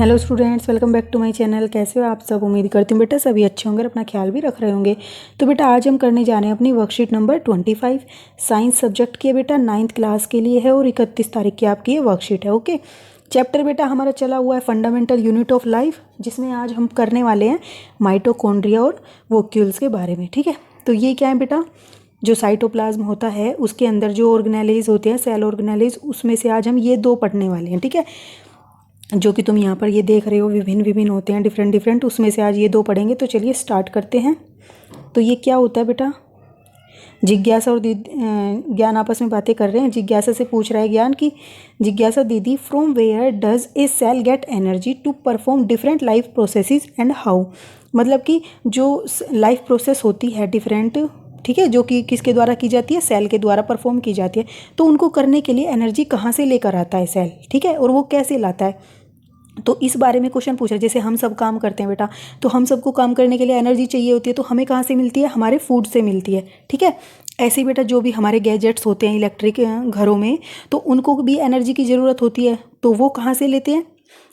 Hello students, welcome back to my channel. कैसे हो आप सब? उम्मीद करती हूँ बेटा सभी अच्छे होंगे और अपना ख्याल भी रख रहे होंगे। तो बेटा आज हम करने जा रहे हैं अपनी वर्कशीट नंबर 25 साइंस सब्जेक्ट की है बेटा, 9th क्लास के लिए है और 31 तारीख की आपकी ये वर्कशीट है। ओके, चैप्टर बेटा हमारा चला हुआ है फंडामेंटल यूनिट ऑफ लाइफ, जिसमें आज हम करने वाले हैं माइटोकॉन्ड्रिया और वोक्यूल्स के बारे में। ठीक है, तो ये क्या है बेटा, जो साइटोप्लाज्म होता है उसके अंदर जो ऑर्गेनेलिज होते हैं, सेल ऑर्गेनेलिज, उसमें से आज हम ये दो पढ़ने वाले हैं। ठीक है, जो कि तुम यहाँ पर ये देख रहे हो विभिन्न विभिन्न होते हैं, डिफरेंट डिफरेंट, उसमें से आज ये दो पढ़ेंगे। तो चलिए स्टार्ट करते हैं। तो ये क्या होता है बेटा, जिज्ञासा और ज्ञान आपस में बातें कर रहे हैं। जिज्ञासा से पूछ रहा है ज्ञान की, जिज्ञासा दीदी, from where does a cell get energy to perform different life processes and how. मतलब कि जो लाइफ प्रोसेस होती है डिफरेंट, ठीक है, जो कि किसके द्वारा की जाती है, सेल के द्वारा परफॉर्म की जाती है, तो उनको करने के लिए एनर्जी कहाँ से लेकर आता है सेल, ठीक है, और वो कैसे लाता है। तो इस बारे में क्वेश्चन पूछ रहे हैं। जैसे हम सब काम करते हैं बेटा, तो हम सबको काम करने के लिए एनर्जी चाहिए होती है, तो हमें कहाँ से मिलती है, हमारे फूड से मिलती है। ठीक है, ऐसे ही बेटा जो भी हमारे गैजेट्स होते हैं इलेक्ट्रिक घरों में, तो उनको भी एनर्जी की ज़रूरत होती है, तो वो कहाँ से लेते हैं,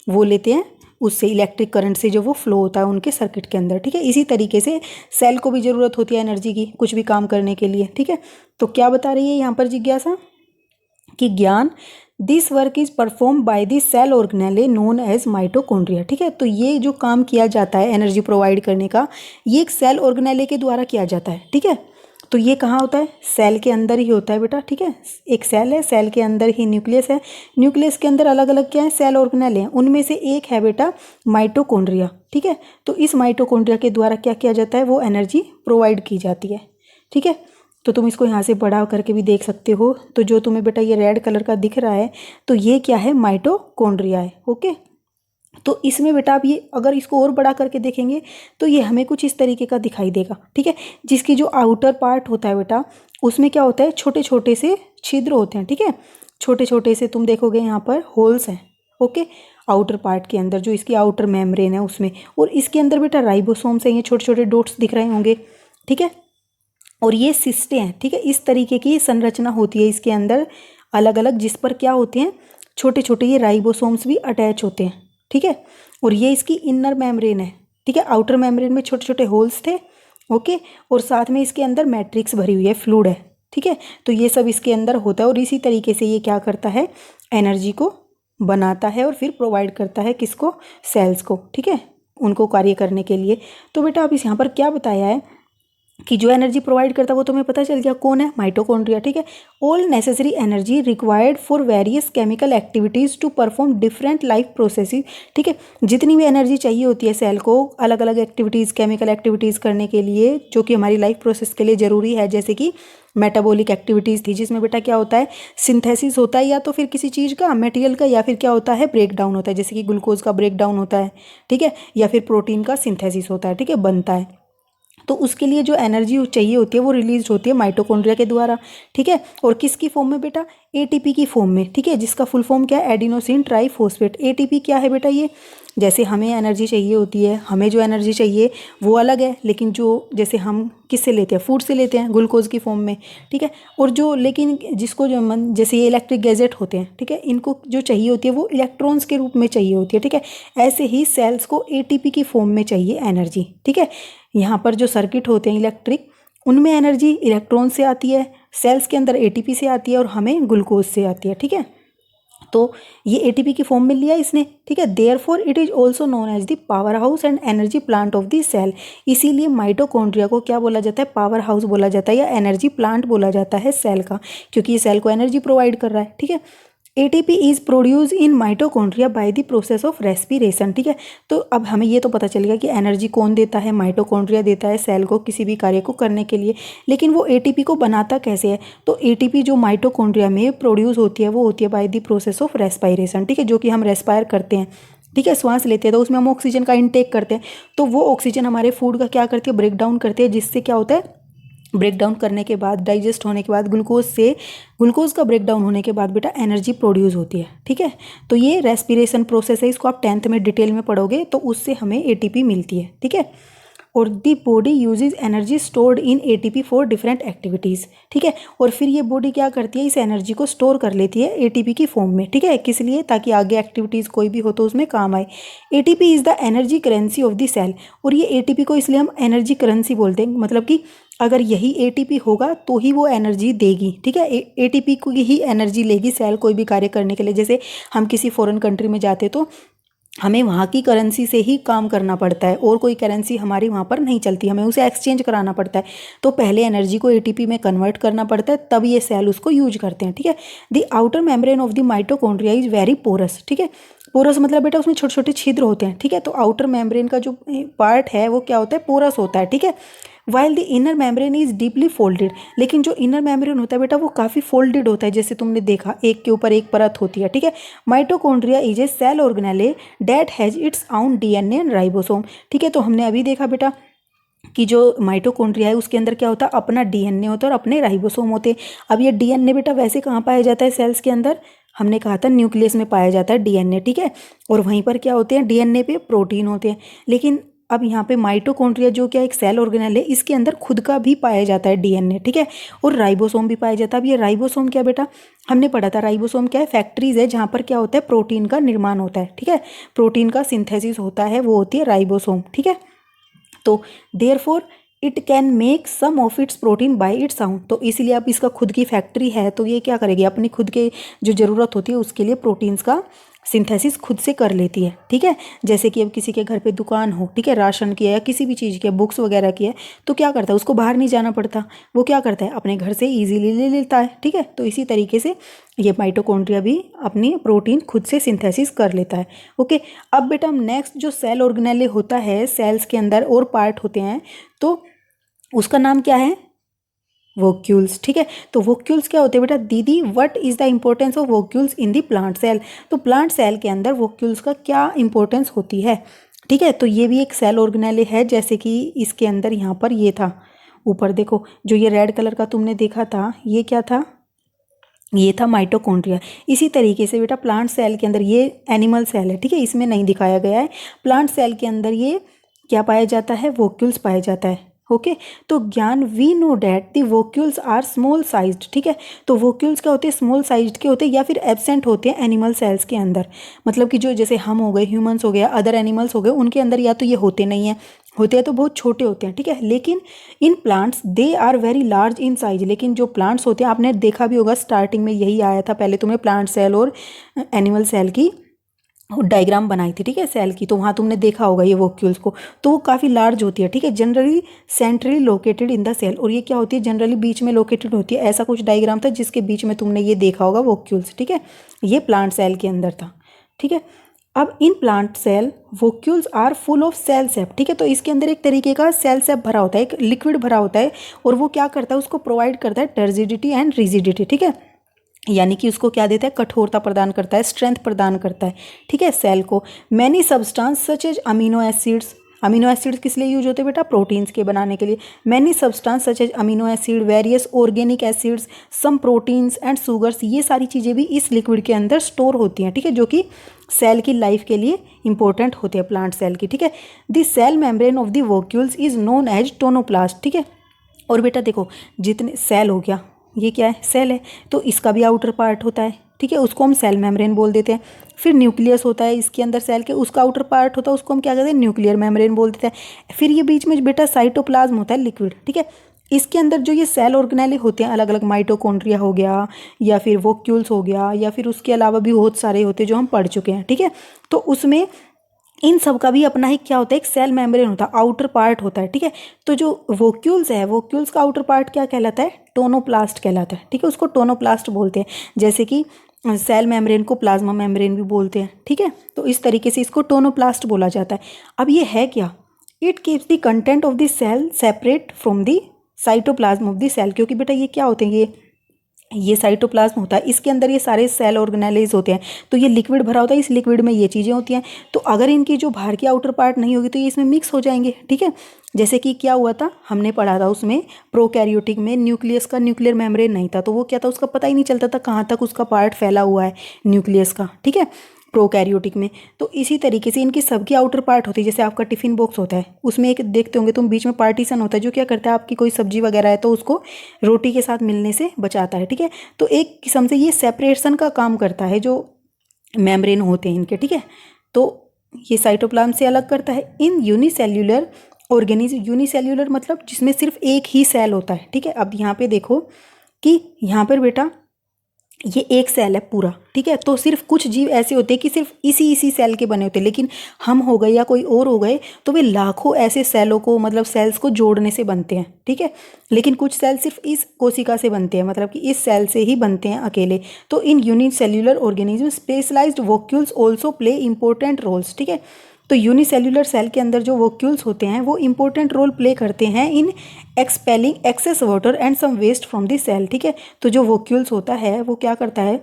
वो लेते हैं उससे, इलेक्ट्रिक करंट से जो वो फ्लो होता है उनके सर्किट के अंदर। ठीक है, इसी तरीके से सेल को भी ज़रूरत होती है एनर्जी की कुछ भी काम करने के लिए। ठीक है, तो क्या बता रही है यहाँ पर जिज्ञासा कि ज्ञान, this work is perform by the cell organelle known as mitochondria. ठीक है, तो ये जो काम किया जाता है एनर्जी प्रोवाइड करने का, ये एक सेल ऑर्गेनेले के द्वारा किया जाता है। ठीक है, तो ये कहाँ होता है, सेल के अंदर ही होता है बेटा। ठीक है, एक सेल है, सेल के अंदर ही न्यूक्लियस है, न्यूक्लियस के अंदर अलग अलग क्या है, सेल ऑर्गेनेले हैं, उनमें से एक है बेटा माइटोकॉन्ड्रिया। ठीक है, तो इस माइटोकॉन्ड्रिया के द्वारा क्या किया जाता है, वो एनर्जी प्रोवाइड की जाती है। ठीक है, तो तुम इसको यहाँ से बड़ा करके भी देख सकते हो। तो जो तुम्हें बेटा ये रेड कलर का दिख रहा है, तो ये क्या है, माइटोकॉन्ड्रिया है। ओके, तो इसमें बेटा आप ये अगर इसको और बड़ा करके देखेंगे तो ये हमें कुछ इस तरीके का दिखाई देगा। ठीक है, जिसकी जो आउटर पार्ट होता है बेटा, उसमें क्या होता है, छोटे छोटे से छिद्र होते हैं। ठीक है, छोटे छोटे से तुम देखोगे यहाँ पर होल्स हैं। ओके, आउटर पार्ट के अंदर जो इसकी आउटर मेम्ब्रेन है उसमें, और इसके अंदर बेटा राइबोसोम्स हैं, ये छोटे छोटे डॉट्स दिख रहे होंगे। ठीक है, और ये सिस्टें हैं। ठीक है, इस तरीके की संरचना होती है इसके अंदर अलग अलग, जिस पर क्या होते हैं, छोटे छोटे ये राइबोसोम्स भी अटैच होते हैं। ठीक है, और ये इसकी इनर मेम्ब्रेन है। ठीक है, आउटर मेम्ब्रेन में छोटे छोटे होल्स थे। ओके, और साथ में इसके अंदर मैट्रिक्स भरी हुई है, फ्लूइड है। ठीक है, तो ये सब इसके अंदर होता है, और इसी तरीके से ये क्या करता है, एनर्जी को बनाता है और फिर प्रोवाइड करता है किसको, सेल्स को। ठीक है, उनको कार्य करने के लिए। तो बेटा अब इस यहाँ पर क्या बताया है कि जो एनर्जी प्रोवाइड करता है वो तुम्हें पता चल गया कौन है, माइटोकॉन्ड्रिया। ठीक है, all necessary energy required for various chemical activities to perform different life processes. ठीक है, जितनी भी एनर्जी चाहिए होती है सेल को अलग अलग एक्टिविटीज़, केमिकल एक्टिविटीज़ करने के लिए, जो कि हमारी लाइफ प्रोसेस के लिए ज़रूरी है। जैसे कि मेटाबॉलिक एक्टिविटीज़ थी, जिसमें बेटा क्या होता है, सिंथेसिस होता है या तो फिर किसी चीज़ का, मटेरियल का, या फिर क्या होता है, ब्रेक डाउन होता है, जैसे कि ग्लूकोज का ब्रेक डाउन होता है। ठीक है, या फिर प्रोटीन का सिंथेसिस होता है। ठीक है, बनता है, तो उसके लिए जो एनर्जी चाहिए होती है वो रिलीज होती है माइटोकॉन्ड्रिया के द्वारा। ठीक है, और किसकी फॉर्म में बेटा, एटीपी की फॉर्म में। ठीक है, जिसका फुल फॉर्म क्या है, एडिनोसिन ट्राइफॉस्फेट। एटीपी क्या है बेटा, ये जैसे हमें एनर्जी चाहिए होती है, हमें जो एनर्जी चाहिए वो अलग है, लेकिन जो जैसे हम किससे लेते हैं, फूड से लेते हैं, ग्लूकोज की फॉर्म में। ठीक है, और जो लेकिन जिसको जो जैसे ये इलेक्ट्रिक गैजेट होते हैं, ठीक है, इनको जो चाहिए होती है वो इलेक्ट्रॉन्स के रूप में चाहिए होती है। ठीक है, ऐसे ही सेल्स को एटीपी की फॉर्म में चाहिए एनर्जी। ठीक है, यहाँ पर जो सर्किट होते हैं इलेक्ट्रिक, उनमें एनर्जी इलेक्ट्रॉन से आती है, सेल्स के अंदर एटीपी से आती है और हमें ग्लूकोज से आती है। ठीक है, तो ये एटीपी की फॉर्म में लिया इसने। ठीक है, therefore it is also known as the power house and energy plant of the cell. इसीलिए माइटोकॉन्ड्रिया को क्या बोला जाता है, पावर हाउस बोला जाता है या एनर्जी प्लांट बोला जाता है सेल का, क्योंकि ये सेल को एनर्जी प्रोवाइड कर रहा है। ठीक है, ATP is produce in mitochondria by the process of respiration. ठीक है, तो अब हमें ये तो पता चल गया कि एनर्जी कौन देता है, माइटोकॉन्ड्रिया देता है सेल को किसी भी कार्य को करने के लिए। लेकिन वो एटीपी को बनाता कैसे है, तो एटीपी जो माइटोकॉन्ड्रिया में प्रोड्यूस होती है वो होती है by the process of respiration. ठीक है, जो कि हम रेस्पायर करते हैं। ठीक है, श्वास लेते हैं तो उसमें हम ऑक्सीजन का इनटेक करते हैं, तो वो ऑक्सीजन हमारे फूड का क्या करती है, ब्रेक डाउन करती है, जिससे क्या होता है, ब्रेक डाउन करने के बाद, डाइजेस्ट होने के बाद, ग्लूकोज का ब्रेक डाउन होने के बाद बेटा एनर्जी प्रोड्यूस होती है। ठीक है, तो ये रेस्पिरेशन प्रोसेस है, इसको आप 10th में डिटेल में पढ़ोगे तो उससे हमें एटीपी मिलती है। ठीक है, और the body uses energy stored in ATP for different activities, ठीक है। और फिर ये बॉडी क्या करती है, इस एनर्जी को स्टोर कर लेती है एटीपी की फॉर्म में, ठीक है। किस लिए, ताकि आगे एक्टिविटीज़ कोई भी हो तो उसमें काम आए। ATP is the energy currency of the cell, और ये एटीपी को इसलिए हम एनर्जी करेंसी बोलते हैं, मतलब कि अगर यही एटीपी होगा तो ही वो एनर्जी देगी, ठीक है। एटीपी को ही एनर्जी लेगी सेल कोई भी कार्य करने के लिए। जैसे हम किसी फॉरेन कंट्री में जाते तो हमें वहाँ की करेंसी से ही काम करना पड़ता है, और कोई करेंसी हमारी वहाँ पर नहीं चलती, हमें उसे एक्सचेंज कराना पड़ता है। तो पहले एनर्जी को एटीपी में कन्वर्ट करना पड़ता है, तब ये सेल उसको यूज करते हैं, ठीक है। The outer membrane of the mitochondria is very porous, ठीक है। पोरस मतलब बेटा उसमें छोटे छोटे छिद्र होते हैं, ठीक है। तो आउटर मेम्ब्रेन का जो पार्ट है वो क्या होता है, पोरस होता है, ठीक है। While the inner membrane is deeply folded, लेकिन जो इनर मेम्ब्रेन होता है बेटा वो काफ़ी फोल्डेड होता है, जैसे तुमने देखा एक के ऊपर एक परत होती है, ठीक है। Mitochondria is a cell organelle that has its own DNA and ribosome, ठीक है। तो हमने अभी देखा बेटा कि जो माइटोकॉन्ड्रिया है उसके अंदर क्या होता है, अपना डीएनए होता है और अपने राइबोसोम होते हैं। अब ये डीएनए बेटा वैसे कहाँ पाया जाता है सेल्स के अंदर, हमने कहा था न्यूक्लियस में पाया जाता है डीएनए, ठीक है। और वहीं पर क्या होते हैं, डीएनए पे प्रोटीन होते हैं। लेकिन अब यहाँ पे माइटोकॉन्ड्रिया जो क्या एक सेल ऑर्गेनेल है, इसके अंदर खुद का भी पाया जाता है डीएनए, ठीक है। और राइबोसोम भी पाया जाता है। अब ये राइबोसोम क्या बेटा, हमने पढ़ा था राइबोसोम क्या है, फैक्ट्रीज है जहाँ पर क्या होता है, प्रोटीन का निर्माण होता है, ठीक है। प्रोटीन का सिंथेसिस होता है, वो होती है राइबोसोम, ठीक है। तो therefore it can make some of its protein by its own, तो इसीलिए अब इसका खुद की फैक्ट्री है, तो ये क्या करेगी, अपनी खुद के जो ज़रूरत होती है उसके लिए प्रोटीन्स का सिंथेसिस खुद से कर लेती है, ठीक है। जैसे कि अब किसी के घर पे दुकान हो, ठीक है, राशन की है या किसी भी चीज़ की है, बुक्स वगैरह की है, तो क्या करता है, उसको बाहर नहीं जाना पड़ता, वो क्या करता है, अपने घर से इजीली ले लेता है, ठीक है। तो इसी तरीके से ये माइटोकॉन्ड्रिया भी अपनी प्रोटीन खुद से सिंथेसिस कर लेता है, ओके। अब बेटा हम नेक्स्ट जो सेल ऑर्गेनेले होता है, सेल्स के अंदर और पार्ट होते हैं, तो उसका नाम क्या है, वोक्यूल्स, ठीक है। तो वोक्यूल्स क्या होते हैं बेटा, दीदी what is the importance of vacuoles in the plant cell, तो प्लांट सेल के अंदर वोक्यूल्स का क्या इंपॉर्टेंस होती है, ठीक है। तो ये भी एक सेल ऑर्गेनेले है, जैसे कि इसके अंदर यहाँ पर ये था, ऊपर देखो जो ये रेड कलर का तुमने देखा था, ये क्या था, ये था माइटोकॉन्ड्रिया। इसी तरीके से बेटा प्लांट सेल के अंदर, ये एनिमल सेल है, ठीक है, इसमें नहीं दिखाया गया है, प्लांट सेल के अंदर ये क्या पाया जाता है, वोक्यूल्स पाया जाता है, ओके। तो ज्ञान we know that the vacuoles are small sized, ठीक है। तो वोक्यूल्स क्या होते हैं, स्मॉल साइज्ड के होते हैं या फिर एब्सेंट होते हैं एनिमल सेल्स के अंदर, मतलब कि जो जैसे हम हो गए, ह्यूमंस हो गया, अदर एनिमल्स हो गए, उनके अंदर या तो ये होते नहीं हैं, होते हैं तो बहुत छोटे होते हैं, ठीक है। लेकिन in plants they are very large in size, लेकिन जो प्लांट्स होते हैं, आपने देखा भी होगा स्टार्टिंग में यही आया था, पहले तुम्हें प्लांट सेल और एनिमल सेल की डायग्राम बनाई थी, ठीक है, सेल की, तो वहाँ तुमने देखा होगा ये वोक्यूल्स को, तो वो काफ़ी लार्ज होती है, ठीक है। Generally centrally located in the cell, और ये क्या होती है, जनरली बीच में लोकेटेड होती है। ऐसा कुछ डायग्राम था जिसके बीच में तुमने ये देखा होगा वोक्यूल्स, ठीक है, ये प्लांट सेल के अंदर था, ठीक है। अब in plant cell vacuoles are full of cell sap, ठीक है। तो इसके अंदर एक तरीके का सेल सेप भरा होता है, एक लिक्विड भरा होता है, और वो क्या करता है, उसको प्रोवाइड करता है टर्जिडिटी एंड रिजिडिटी, ठीक है, यानी कि उसको क्या देता है, कठोरता प्रदान करता है, स्ट्रेंथ प्रदान करता है, ठीक है, सेल को। Many substance such as amino acids, amino acids किस लिए यूज होते हैं बेटा, प्रोटीन्स के बनाने के लिए। Many substance such as amino acid, various organic acids, some proteins and sugars, ये सारी चीज़ें भी इस लिक्विड के अंदर स्टोर होती हैं, ठीक है, जो कि सेल की लाइफ के लिए इंपॉर्टेंट होते हैं प्लांट सेल की, ठीक है। The cell membrane of the vacuoles is known as tonoplast, ठीक है। और बेटा देखो, जितने सेल हो गया, ये क्या है, सेल है, तो इसका भी आउटर पार्ट होता है, ठीक है, उसको हम सेल मेम्ब्रेन बोल देते हैं। फिर न्यूक्लियस होता है इसके अंदर सेल के, उसका आउटर पार्ट होता है, उसको हम क्या कहते हैं, न्यूक्लियर मेम्ब्रेन बोल देते हैं। फिर ये बीच में बेटा साइटोप्लाज्म होता है, लिक्विड, ठीक है। इसके अंदर जो ये सेल ऑर्गेनेले होते हैं, अलग अलग माइटोकॉन्ड्रिया हो गया, या फिर वोक्यूल्स हो गया, या फिर उसके अलावा भी बहुत सारे होते हैं जो हम पढ़ चुके हैं, ठीक है। तो उसमें इन सब का भी अपना ही क्या होता है, एक सेल मेम्ब्रेन होता है, आउटर पार्ट होता है, ठीक है। तो जो वोक्यूल्स है, वोक्यूल्स का आउटर पार्ट क्या कहलाता है, टोनोप्लास्ट कहलाता है, ठीक है, उसको टोनोप्लास्ट बोलते हैं। जैसे कि सेल मेम्ब्रेन को प्लाज्मा मेम्ब्रेन भी बोलते हैं, ठीक है। तो इस तरीके से इसको टोनोप्लास्ट बोला जाता है। अब ये है क्या, it keeps the content of the cell separate from the cytoplasm of the cell, क्योंकि बेटा ये क्या होते हैं, ये साइटोप्लाज्म होता है, इसके अंदर ये सारे सेल ऑर्गेनेलेज होते हैं, तो ये लिक्विड भरा होता है, इस लिक्विड में ये चीज़ें होती हैं। तो अगर इनकी जो बाहर की आउटर पार्ट नहीं होगी तो ये इसमें मिक्स हो जाएंगे, ठीक है। जैसे कि क्या हुआ था, हमने पढ़ा था उसमें प्रोकैरियोटिक में न्यूक्लियस का न्यूक्लियर मेम्ब्रेन नहीं था, तो वो क्या था, उसका पता ही नहीं चलता था कहाँ तक उसका पार्ट फैला हुआ है न्यूक्लियस का, ठीक है। प्रोकैरियोटिक में। तो इसी तरीके से इनकी सबकी आउटर पार्ट होती है। जैसे आपका टिफिन बॉक्स होता है, उसमें एक देखते होंगे तुम बीच में पार्टीशन होता है, जो क्या करता है आपकी कोई सब्जी वगैरह है तो उसको रोटी के साथ मिलने से बचाता है। ठीक है, तो एक किस्म से ये सेपरेशन का काम करता है, जो मेम्ब्रेन होते हैं इनके। ठीक है, तो ये साइटोप्लाज्म से अलग करता है। इन यूनिसेल्यूलर ऑर्गेनिज्म, यूनिसेल्यूलर मतलब जिसमें सिर्फ एक ही सेल होता है। ठीक है, अब यहाँ पे देखो कि यहाँ पर बेटा ये एक सेल है पूरा। ठीक है, तो सिर्फ कुछ जीव ऐसे होते हैं कि सिर्फ इसी सेल के बने होते हैं, लेकिन हम हो गए या कोई और हो गए तो वे लाखों ऐसे सेलों को, मतलब सेल्स को जोड़ने से बनते हैं। ठीक है, लेकिन कुछ सेल सिर्फ इस कोशिका से बनते हैं, मतलब कि इस सेल से ही बनते हैं अकेले। तो in unicellular organism specialised vacuoles also play important roles. ठीक है, तो यूनिसेल्यूलर सेल के अंदर जो वोक्यूल्स होते हैं वो इंपॉर्टेंट रोल प्ले करते हैं in expelling excess water and some waste from the cell. ठीक है, तो जो वोक्यूल्स होता है वो क्या करता है,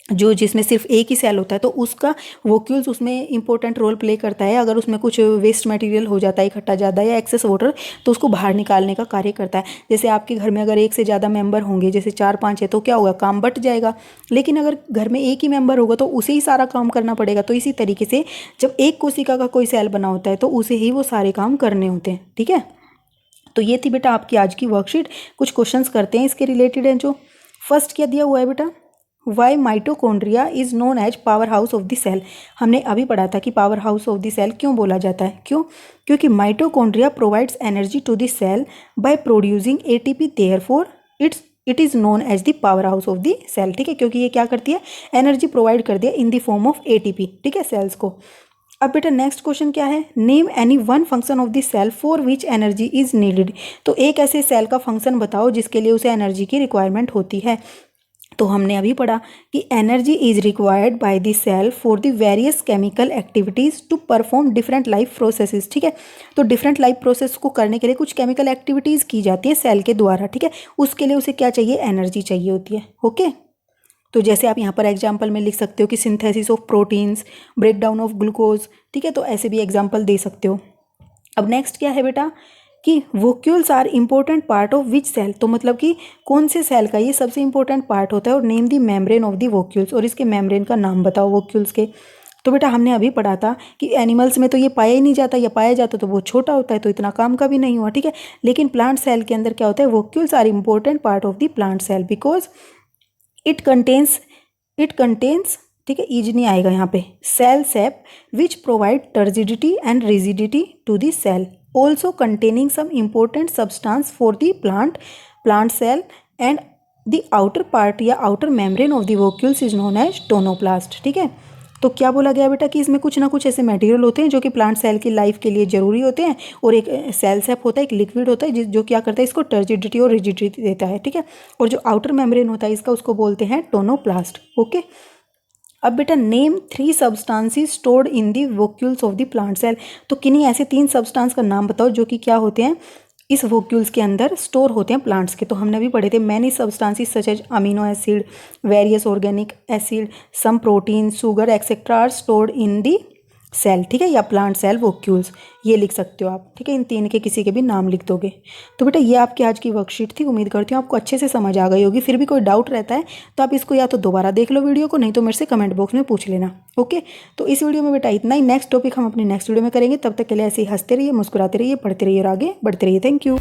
जो जिसमें सिर्फ एक ही सेल होता है तो उसका वोक्यूल्स उसमें इंपॉर्टेंट रोल प्ले करता है। अगर उसमें कुछ वेस्ट मटेरियल हो जाता है इकट्ठा ज़्यादा या एक्सेस वाटर, तो उसको बाहर निकालने का कार्य करता है। जैसे आपके घर में अगर एक से ज़्यादा मेंबर होंगे, जैसे 4-5 है, तो क्या होगा, काम बट जाएगा। लेकिन अगर घर में एक ही मेंबर होगा तो उसे ही सारा काम करना पड़ेगा। तो इसी तरीके से जब एक कोशिका का कोई सेल बना होता है तो उसे ही वो सारे काम करने होते हैं। ठीक है, तो ये थी बेटा आपकी आज की वर्कशीट। कुछ क्वेश्चंस करते हैं इसके रिलेटेड हैं। जो फर्स्ट क्या दिया हुआ है बेटा, why mitochondria is known as power house of the cell. हमने अभी पढ़ा था कि power house of the cell क्यों बोला जाता है, क्यों, क्योंकि mitochondria provides energy to the cell by producing ATP, therefore it is known as the power house of the cell. ठीक है, क्योंकि ये क्या करती है, एनर्जी प्रोवाइड कर दिया in the form of ATP. ठीक है, सेल्स को। अब बेटा नेक्स्ट क्वेश्चन क्या है, name any one function of the cell for which energy is needed. तो एक ऐसे सेल का फंक्शन बताओ जिसके लिए उसे एनर्जी की रिक्वायरमेंट होती है। तो हमने अभी पढ़ा कि energy is required by the cell for the various chemical activities to perform different life processes. ठीक है, तो डिफरेंट लाइफ प्रोसेस को करने के लिए कुछ केमिकल एक्टिविटीज़ की जाती है सेल के द्वारा। ठीक है, उसके लिए उसे क्या चाहिए, एनर्जी चाहिए होती है। ओके, तो जैसे आप यहाँ पर एग्जाम्पल में लिख सकते हो कि synthesis of proteins, break down of glucose. ठीक है, तो ऐसे भी एग्जाम्पल दे सकते हो। अब नेक्स्ट क्या है बेटा कि vacuoles are important part of which cell. तो मतलब कि कौन से सेल का ये सबसे इंपॉर्टेंट पार्ट होता है, और name the membrane of the vacuoles, और इसके मेम्ब्रेन का नाम बताओ वोक्यूल्स के। तो बेटा हमने अभी पढ़ा था कि एनिमल्स में तो ये पाया ही नहीं जाता, या पाया जाता तो वो छोटा होता है, तो इतना काम का भी नहीं हुआ। ठीक है, लेकिन प्लांट सेल के अंदर क्या होता है, vacuoles are important part of the plant cell because it contains ठीक है, ईज नहीं आएगा यहाँ पे, cell sap which provide turgidity and rigidity to the cell, also containing some important substance for the plant cell and the outer part या outer membrane of the vacuoles is known as tonoplast. ठीक है, तो क्या बोला गया बेटा कि इसमें कुछ ना कुछ ऐसे मटेरियल होते हैं जो कि प्लांट सेल की लाइफ के लिए जरूरी होते हैं, और एक सेल सेप होता है, एक लिक्विड होता है जो क्या करता है, इसको टर्जिडिटी और रिजिडिटी देता है। ठीक है, और जो आउटर मेम्ब्रेन होता है इसका, उसको बोलते हैं टोनोप्लास्ट। ओके, अब बेटा name 3 substances stored in the vacuoles of the plant cell. तो किन्हीं ऐसे 3 सब्सटेंस का नाम बताओ जो कि क्या होते हैं, इस वोक्यूल्स के अंदर स्टोर होते हैं प्लांट्स के। तो हमने भी पढ़े थे, many substances such as amino acid, various organic acid, some protein, sugar etcetera are stored in the cell. ठीक है, या प्लांट सेल वोक्यूल्स, ये लिख सकते हो आप। ठीक है, इन 3 के किसी के भी नाम लिख दोगे। तो बेटा ये आपकी आज की वर्कशीट थी। उम्मीद करती हूँ आपको अच्छे से समझ आ गई होगी। फिर भी कोई डाउट रहता है तो आप इसको या तो दोबारा देख लो वीडियो को, नहीं तो मेरे से कमेंट बॉक्स में पूछ लेना। ओके, तो इस वीडियो में बेटा इतना ही। नेक्स्ट टॉपिक हम अपने नेक्स्ट वीडियो में करेंगे। तब तक के लिए ऐसे ही हंसते रहिए, मुस्कुराते रहिए, पढ़ते रहिए और आगे बढ़ते रहिए। Thank you.